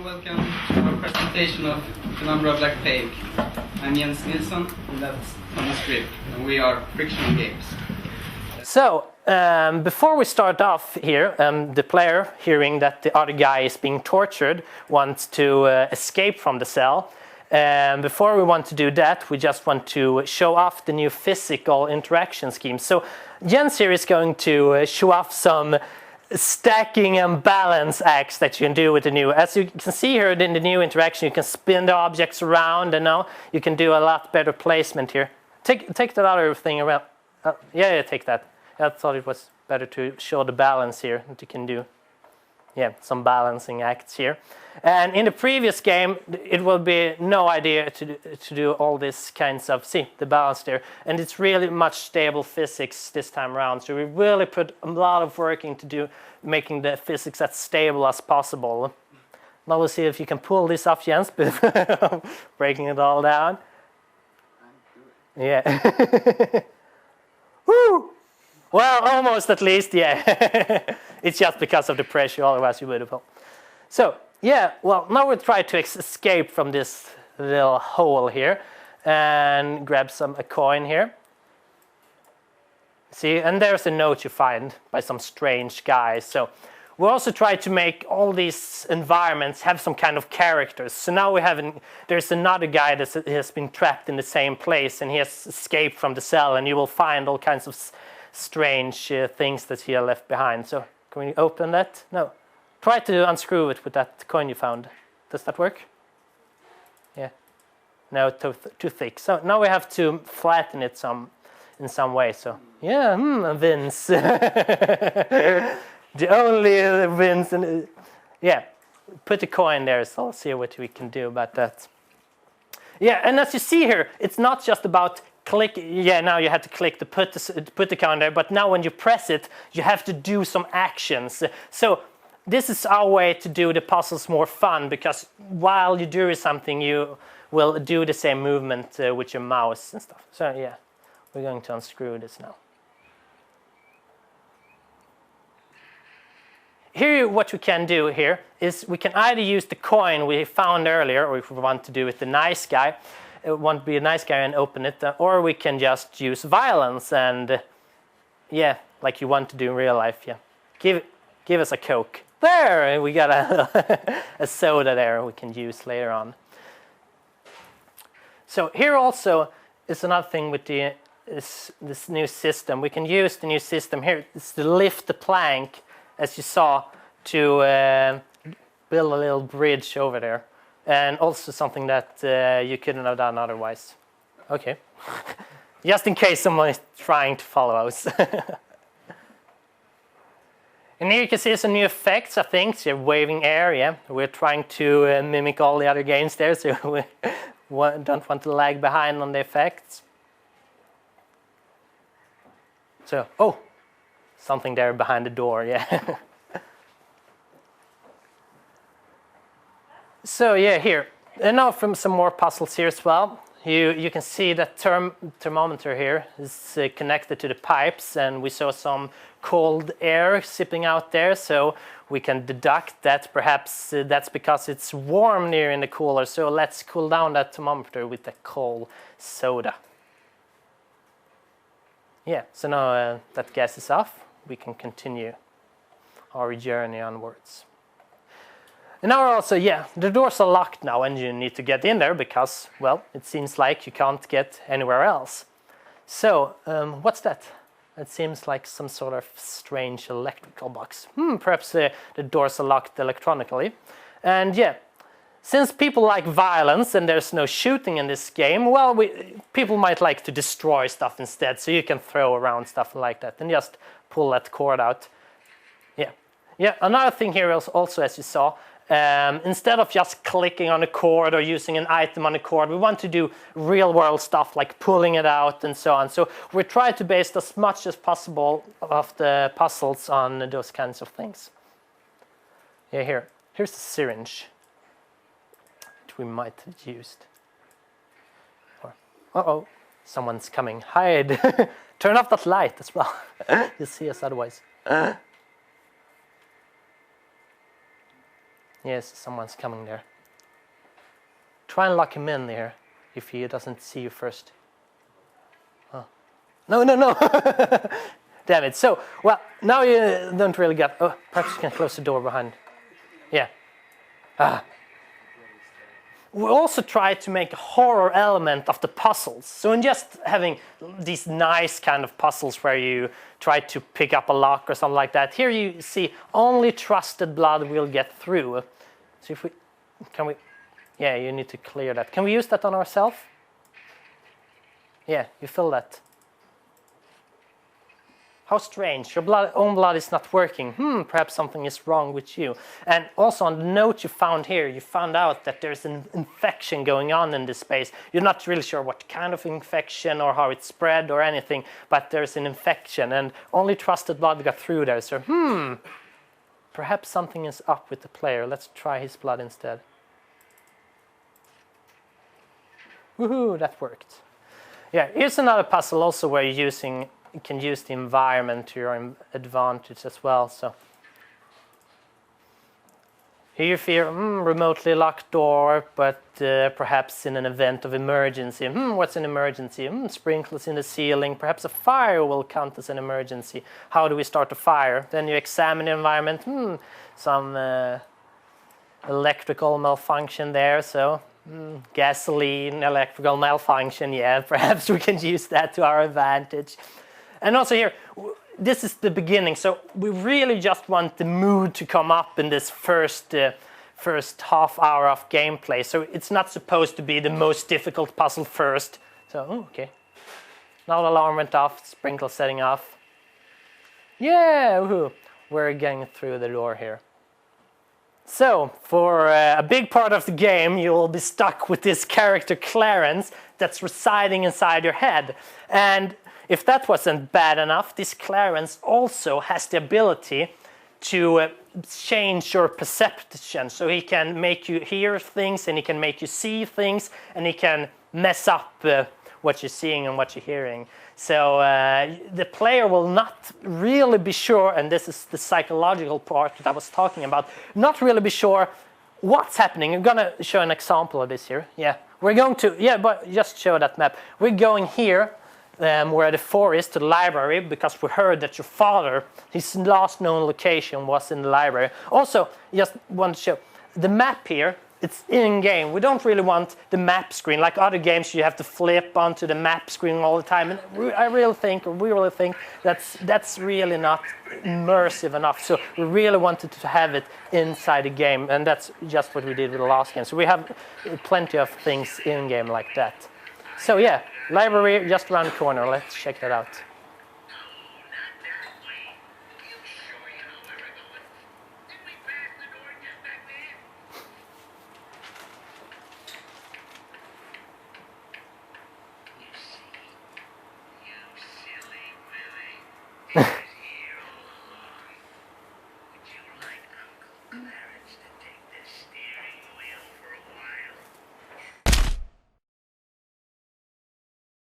Welcome to our presentation of Penumbra Black Plague. I'm Jens Nilsson, and that's Thomas Grip, and we are Frictional Games. So, before we start off here, the player, hearing that the other guy is being tortured, wants to escape from the cell. Before we want to do that, we just want to show off the new physical interaction scheme. So, Jens here is going to show off some stacking and balance acts that you can do with the new. As you can see here in the new interaction, you can spin the objects around, and now you can do a lot better placement here. Take that other thing around. Yeah, take that. I thought it was better to show the balance here that you can do. Yeah, some balancing acts here. And in the previous game, it will be no idea to do all these kinds of, see, the balance there. And it's really much stable physics this time around. So we really put a lot of work into making the physics as stable as possible. Now we'll see if you can pull this off, Jens, breaking it all down. Yeah. Woo! Well, almost at least, yeah. It's just because of the pressure, otherwise you would have. So, yeah, well, now we'll try to escape from this little hole here and grab a coin here. See, and there's a note you find by some strange guy. So we also try to make all these environments have some kind of characters. So now there's another guy that has been trapped in the same place, and he has escaped from the cell, and you will find all kinds of strange things that he left behind. So can we open that? No. Try to unscrew it with that coin you found. Does that work? Yeah. No, too thick. So now we have to flatten it in some way. So yeah, Vince. The only Vince. Yeah, put a coin there. So I'll see what we can do about that. Yeah, and as you see here, it's not just about click. Yeah, now you have to click to put the coin there. But now when you press it, you have to do some actions. So this is our way to do the puzzles more fun, because while you do something, you will do the same movement with your mouse and stuff. So yeah, we're going to unscrew this now. Here, what we can do here is we can either use the coin we found earlier, or if we want to do it the nice guy, want to be a nice guy and open it, or we can just use violence and yeah, like you want to do in real life. Yeah, give us a Coke. There, we got a soda there we can use later on. So here also is another thing with this new system. We can use the new system here. It's to lift the plank, as you saw, to build a little bridge over there. And also something that you couldn't have done otherwise. Okay. Just in case someone is trying to follow us. And here you can see some new effects, I think. So waving air, yeah. We're trying to mimic all the other games there, so we don't want to lag behind on the effects. So, oh, something there behind the door, yeah. So yeah, here. And now from some more puzzles here as well. You can see that thermometer here is connected to the pipes, and we saw some cold air sipping out there, so we can deduct that perhaps that's because it's warm near in the cooler. So let's cool down that thermometer with the cold soda. Yeah, so now that gas is off, we can continue our journey onwards. And now also, yeah, the doors are locked now, and you need to get in there because, well, it seems like you can't get anywhere else. So, what's that? It seems like some sort of strange electrical box. Perhaps the doors are locked electronically. And yeah, since people like violence and there's no shooting in this game, well, people might like to destroy stuff instead. So you can throw around stuff like that and just pull that cord out. Yeah. Yeah, another thing here is also, as you saw, instead of just clicking on a cord or using an item on a cord, we want to do real world stuff like pulling it out and so on. So we try to base as much as possible of the puzzles on those kinds of things. Yeah, here's the syringe that we might have used. Uh-oh, someone's coming. Hide. Turn off that light as well. You'll see us otherwise. Yes, someone's coming there. Try and lock him in there if he doesn't see you first. Oh. No, no, no! Damn it. So, well, now you don't really get... Oh, perhaps you can close the door behind. Yeah. We also try to make a horror element of the puzzles. So in just having these nice kind of puzzles where you try to pick up a lock or something like that, here you see only trusted blood will get through. So if we... Can we... Yeah, you need to clear that. Can we use that on ourselves? Yeah, you fill that. How strange, your own blood is not working. Perhaps something is wrong with you. And also on the note you found here, you found out that there's an infection going on in this space. You're not really sure what kind of infection or how it spread or anything, but there's an infection and only trusted blood got through there. So, perhaps something is up with the player. Let's try his blood instead. Woohoo, that worked. Yeah, here's another puzzle also where you can use the environment to your advantage as well. So here you fear remotely locked door, but perhaps in an event of emergency. What's an emergency? Sprinkles in the ceiling. Perhaps a fire will count as an emergency. How do we start a fire? Then you examine the environment. Some electrical malfunction there. So gasoline, electrical malfunction. Yeah, perhaps we can use that to our advantage. And also here, this is the beginning, so we really just want the mood to come up in this first half hour of gameplay. So it's not supposed to be the most difficult puzzle first. So, okay. Now the alarm went off, sprinkle setting off. Yeah, woohoo. We're getting through the door here. So, for a big part of the game, you will be stuck with this character Clarence that's residing inside your head. And if that wasn't bad enough, this Clarence also has the ability to change your perception. So he can make you hear things, and he can make you see things, and he can mess up what you're seeing and what you're hearing. So the player will not really be sure, and this is the psychological part that I was talking about, not really be sure what's happening. I'm gonna show an example of this here. Yeah, we're going to, but just show that map. We're going here. Where the 4 is to the library, because we heard that your father, his last known location was in the library. Also, just want to show the map here. It's in-game. We don't really want the map screen like other games. You have to flip onto the map screen all the time. And we really think that's really not immersive enough. So we really wanted to have it inside the game, and that's just what we did with the last game. So we have plenty of things in-game like that. So yeah. Library just around the corner. Let's check that out.